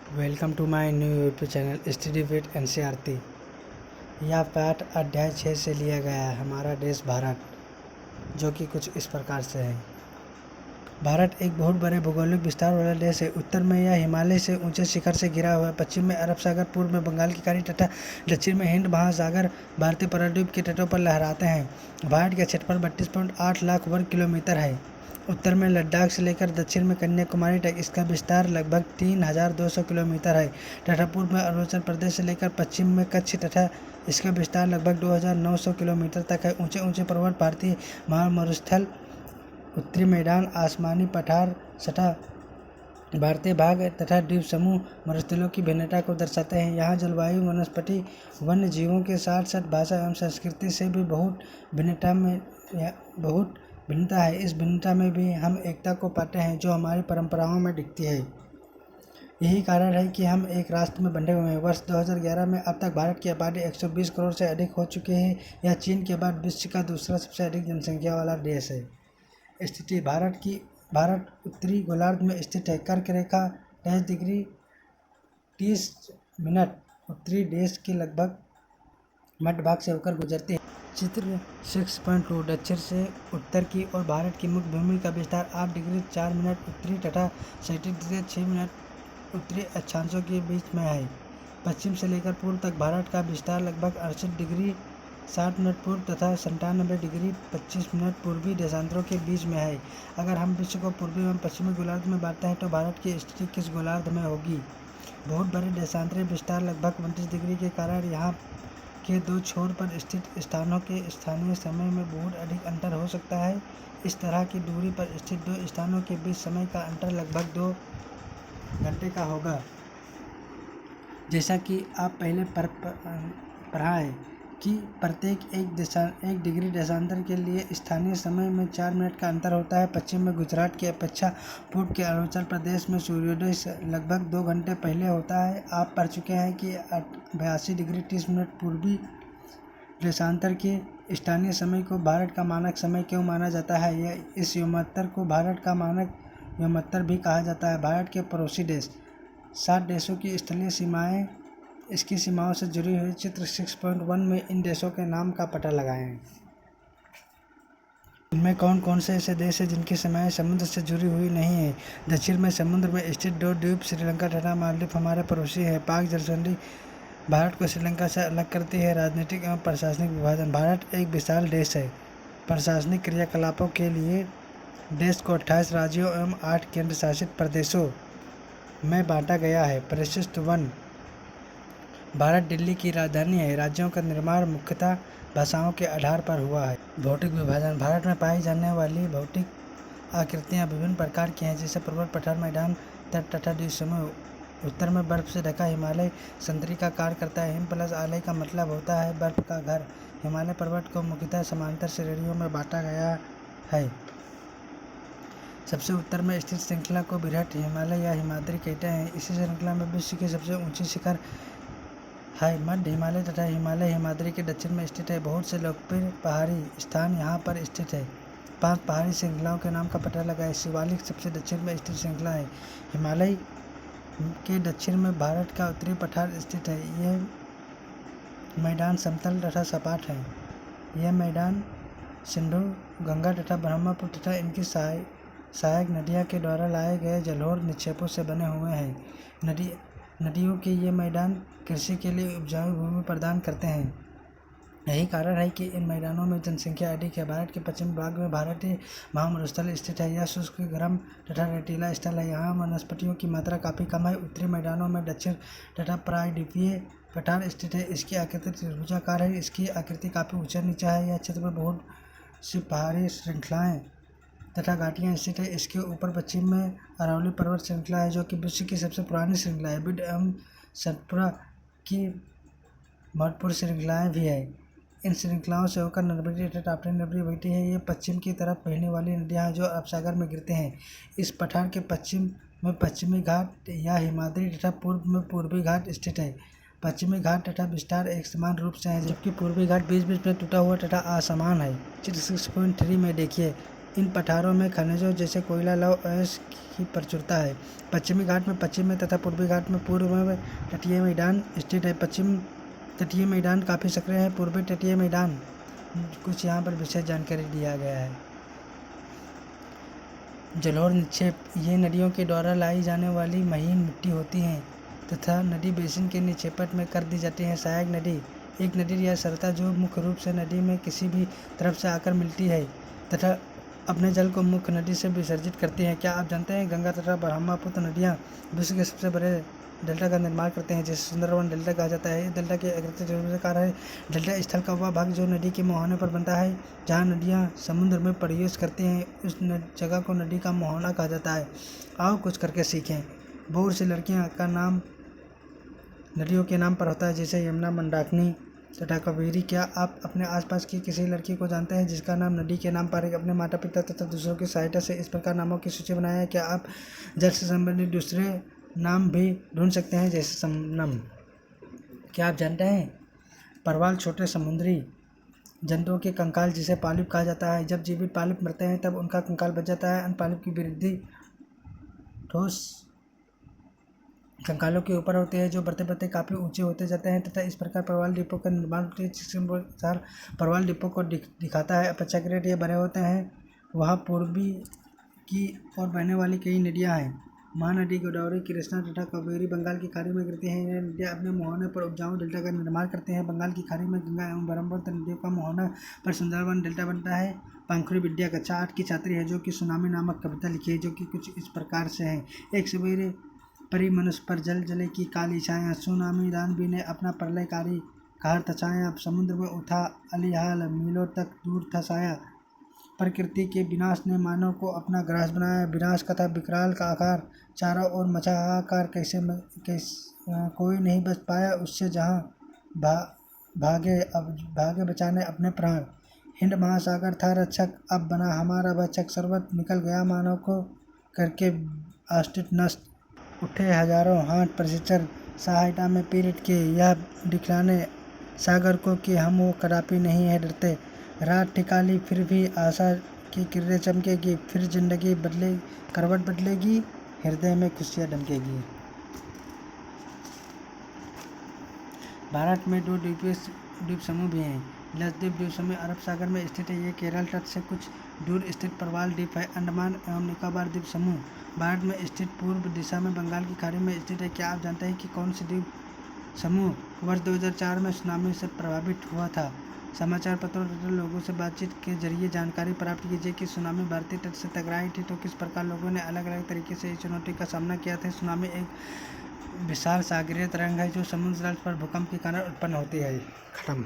Welcome to my new YouTube channel study with NCERT. यह पाठ अध्याय 6 से लिया गया है। हमारा देश भारत, जो कि कुछ इस प्रकार से है। भारत एक बहुत बड़े भौगोलिक विस्तार वाला देश है। उत्तर में यह हिमालय से ऊंचे शिखर से घिरा हुआ है। पश्चिम में अरब सागर, पूर्व में बंगाल की खाड़ी तथा दक्षिण में हिंद महासागर भारतीय प्रायद्वीप के तटों पर लहराते हैं। भारत का क्षेत्रफल 32.8 लाख वर्ग किलोमीटर है। उत्तर में लद्दाख से लेकर दक्षिण में कन्याकुमारी तक इसका विस्तार लगभग 3200 किलोमीटर है तथा पूर्व में अरुणाचल प्रदेश से लेकर पश्चिम में कच्छ तथा इसका विस्तार लगभग 2900 किलोमीटर तक है। ऊंचे ऊंचे पर्वत भारतीय महामरुस्थल, उत्तरी मैदान, आसमानी पठार सतह, भारतीय भाग तथा द्वीप समूह मरुस्थलों की भिन्नता को दर्शाते हैं। यहाँ जलवायु, वनस्पति, वन्य जीवों के साथ साथ भाषा एवं संस्कृति से भी बहुत भिन्नता है। इस भिन्नता में भी हम एकता को पाते हैं जो हमारी परंपराओं में दिखती है। यही कारण है कि हम एक राष्ट्र में बंधे हुए हैं। वर्ष 2011 में अब तक भारत की आबादी 120 करोड़ से अधिक हो चुकी है। यह चीन के बाद विश्व का दूसरा सबसे अधिक जनसंख्या वाला देश है। स्थिति: भारत उत्तरी गोलार्ध में स्थित है। कर्क रेखा 10°30' उत्तरी देश के लगभग मध्य भाग से होकर गुजरती है। चित्र 6.2 दक्षिण से उत्तर की ओर भारत की मुख्य भूमि का विस्तार 8°4' उत्तरी तथा 37°6' उत्तरी अक्षांशों के बीच में है। पश्चिम से लेकर पूर्व तक भारत का विस्तार लगभग 68°60' पूर्व तथा 97°25' पूर्वी देशांतरों के बीच में है। अगर हम विश्व को पूर्वी एवं पश्चिमी गोलार्ध में बांटते हैं तो भारत की स्थिति किस गोलार्ध में होगी? बहुत बड़े देशांतरीय विस्तार लगभग 29 डिग्री के कारण यहाँ के दो छोर पर स्थित स्थानों के स्थानीय समय में बहुत अधिक अंतर हो सकता है। इस तरह की दूरी पर स्थित दो स्थानों के बीच समय का अंतर लगभग 2 घंटे का होगा। जैसा कि आप पहले पढ़ा है कि प्रत्येक एक डिग्री देशांतर के लिए स्थानीय समय में 4 मिनट का अंतर होता है। पश्चिम में गुजरात की अपेक्षा पूर्व के अरुणाचल प्रदेश में सूर्योदय लगभग 2 घंटे पहले होता है। आप पढ़ चुके हैं कि 82°30' पूर्वी देशांतर के स्थानीय समय को भारत का मानक समय क्यों माना जाता है? इस योमत्तर को भारत का मानक योमत्तर भी कहा जाता है। भारत के पड़ोसी देश: 7 देशों की स्थलीय सीमाएं इसकी सीमाओं से जुड़ी हुई। चित्र 6.1 में इन देशों के नाम का पता लगाएं। इनमें कौन कौन से ऐसे देश हैं जिनकी सीमाएं समुद्र से जुड़ी हुई नहीं है? दक्षिण में समुद्र में स्थित 2 द्वीप श्रीलंका तथा मालदीव हमारे पड़ोसी हैं। पाक जलसंधि भारत को श्रीलंका से अलग करती है। राजनीतिक एवं प्रशासनिक विभाजन: भारत एक विशाल देश है। प्रशासनिक क्रियाकलापों के लिए देश को 28 राज्यों एवं 8 केंद्र शासित प्रदेशों में बांटा गया है। परिशिष्ट वन: भारत दिल्ली की राजधानी है। राज्यों का निर्माण मुख्यतः भाषाओं के आधार पर हुआ है। भौतिक विभाजन: भारत में पाई जाने वाली भौतिक आकृतियाँ विभिन्न प्रकार की हैं, जैसे पर्वत, पठार, मैदान, तट तथा द्वीप समूह। उत्तर में बर्फ से ढका हिमालय संतरी का कार्य करता है। हिम प्लस आलय का मतलब होता है बर्फ का घर। हिमालय पर्वत को मुख्यतः समांतर श्रेणियों में बांटा गया है। सबसे उत्तर में स्थित श्रृंखला को बृहत हिमालय या हिमाद्री कहते हैं। इसी श्रृंखला में विश्व की सबसे ऊंची शिखर है मध्य हिमालय तथा हिमालय हिमाद्री के दक्षिण में स्थित है। बहुत से लोकप्रिय पहाड़ी स्थान यहाँ पर स्थित है। 5 पहाड़ी श्रृंखलाओं के नाम का पता लगाएं। शिवालिक सबसे दक्षिण में स्थित श्रृंखला है। हिमालय के दक्षिण में भारत का उत्तरी पठार स्थित है। यह मैदान समतल तथा सपाट है। यह मैदान सिंधु, गंगा तथा ब्रह्मपुत्र तथा इनकी सहायक नदियों के द्वारा लाए गए जलोढ़ निक्षेपों से बने हुए हैं। नदियों के ये मैदान कृषि के लिए उपजाऊ भूमि प्रदान करते हैं। यही कारण है कि इन मैदानों में जनसंख्या अधिक है। भारत के पश्चिमी भाग में भारतीय महामरुस्थल स्थित है। यह शुष्क, गर्म तथा रेतीला स्थल है। यहाँ वनस्पतियों की मात्रा काफ़ी कम है। उत्तरी मैदानों में दक्षिण तथा प्रायद्वीपीय पठार स्थित है। इसकी आकृति त्रिभुजाकार है। इसकी आकृति काफ़ी ऊंचा नीचा है। यह क्षेत्र में बहुत सी पहाड़ी श्रृंखलाएँ तथा घाटियाँ स्थित है। इसके ऊपर पश्चिम में अरावली पर्वत श्रृंखला है, जो कि विश्व की सबसे पुरानी श्रृंखला है। विंध्य एवं सतपुड़ा की महत्वपूर्ण श्रृंखलाएँ भी है। इन श्रृंखलाओं से होकर नर्मदा तथा ताप्ती नदी बहती है। ये पश्चिम की तरफ बहने वाली नदियाँ हैं जो अरब सागर में गिरते हैं। इस पठार के पश्चिम में पश्चिमी घाट या हिमाद्री तथा पूर्व में पूर्वी घाट स्थित है। पश्चिमी घाट तथा विस्तार एक समान रूप से है, जबकि पूर्वी घाट बीच बीच में टूटा हुआ तथा असमान है। चित्र 6.3 में देखिए, इन पठारों में खनिजों जैसे कोयला, लौह और गैस की प्रचुरता है। पश्चिमी घाट में पश्चिम में तथा पूर्वी घाट में पूर्व में तटीय मैदान स्थित है। पश्चिम तटीय मैदान काफ़ी सक्रिय है। पूर्वी तटीय मैदान कुछ यहाँ पर विशेष जानकारी दिया गया है। जलोढ़ निक्षेप, ये नदियों के द्वारा लाई जाने वाली महीन मिट्टी होती हैं तथा नदी बेसिन के निक्षेपट में कर दी जाती है। सहायक नदी, एक नदी या सरता जो मुख्य रूप से नदी में किसी भी तरफ से आकर मिलती है तथा अपने जल को मुख्य नदी से विसर्जित करती है। क्या आप जानते हैं गंगा तथा ब्रह्मपुत्र नदियाँ विश्व के सबसे बड़े डेल्टा का निर्माण करते हैं, जिसे सुंदरवन डेल्टा कहा जाता है। इस डेल्टा के आकृति कार है। डेल्टा स्थल का वह भाग जो नदी के मुहाने पर बनता है, जहाँ नदियाँ समुद्र में प्रवेश करती हैं, उस जगह को नदी का मुहाना कहा जाता है। आओ कुछ करके सीखें। बहुत सी लड़कियाँ का नाम नदियों के नाम पर होता है, जैसे यमुना, मंदाकिनी तथा कावेरी। क्या आप अपने आसपास की किसी लड़की को जानते हैं जिसका नाम नदी के नाम पर है? अपने माता पिता तथा दूसरों की सहायता से इस प्रकार नामों की सूची बनाएं। क्या आप जल से संबंधित दूसरे नाम भी ढूंढ सकते हैं, जैसे समनम? क्या आप जानते हैं परवाल छोटे समुद्री जंतुओं के कंकाल, जिसे पॉलिप कहा जाता है। जब जीवित पॉलिप मरते हैं तब उनका कंकाल बच जाता है। अन्य पॉलिप की वृद्धि ठोस कंकालों के ऊपर होते हैं, जो बढ़ते बढ़ते काफ़ी ऊंचे होते जाते हैं तथा इस प्रकार प्रवाल द्वीपों का निर्माण होते हैं, जिसके अनुसार प्रवाल द्वीपों को दिखाता है। अपेक्षाकृत ये बने होते हैं। वहाँ पूर्वी की ओर बहने वाली कई नदियाँ हैं। महानदी गोदावरी, कृष्णा तथा कावेरी बंगाल की खाड़ी में गिरती हैं। ये नदियाँ अपने मुहाने पर उपजाऊ डेल्टा का निर्माण करते हैं। बंगाल की खाड़ी में गंगा एवं ब्रह्मपुत्र नदियों का मुहाना पर सुंदरवन डेल्टा बनता है। पंखुड़ी विद्या कक्षा 8 की छात्री है, जो कि सुनामी नामक कविता लिखी है, जो कि कुछ इस प्रकार से है। एक सवेरे परी मनुष्य पर जल जले की काली छाया, सुनामी दानवी ने अपना प्रलयकारी कहर थसाया। समुद्र में उठा अलिहाल, मीलों तक दूर था साया। प्रकृति के विनाश ने मानव को अपना ग्रास बनाया। विनाश का था विकराल का आकार, चारों ओर मचा हाहाकार। कोई नहीं बच पाया उससे, जहाँ भागे बचाने अपने प्राण। हिंद महासागर था रक्षक, अब बना हमारा भक्षक। सर्वत्र निकल गया मानव को करके अस्तित्व नष्ट। उठे हजारों हाथ प्रशिक्षण सहायता में पीड़ित के, यह दिखलाने सागर को कि हम वो कदापि नहीं है डरते। रात ठिकाली फिर भी आशा की किरणें चमकेगी, फिर जिंदगी करवट बदलेगी, हृदय में खुशियाँ दमकेगी। भारत में 2 द्वीप समूह भी हैं। लक्षद्वीप द्वीप समूह अरब सागर में स्थित है। ये केरल तट से कुछ दूर स्थित प्रवाल द्वीप है। अंडमान एवं निकोबार द्वीप समूह भारत में स्थित पूर्व दिशा में बंगाल की खाड़ी में स्थित है। क्या आप जानते हैं कि कौन से द्वीप समूह वर्ष 2004 में सुनामी से प्रभावित हुआ था? समाचार पत्रों तथा लोगों से बातचीत के जरिए जानकारी प्राप्त कीजिए कि सुनामी भारतीय तट से टकराई थी, तो किस प्रकार लोगों ने अलग अलग तरीके से इस चुनौती का सामना किया था। सुनामी एक विशाल सागरीय तरंग है जो समुद्र तल पर भूकंप के कारण उत्पन्न होती है। खत्म।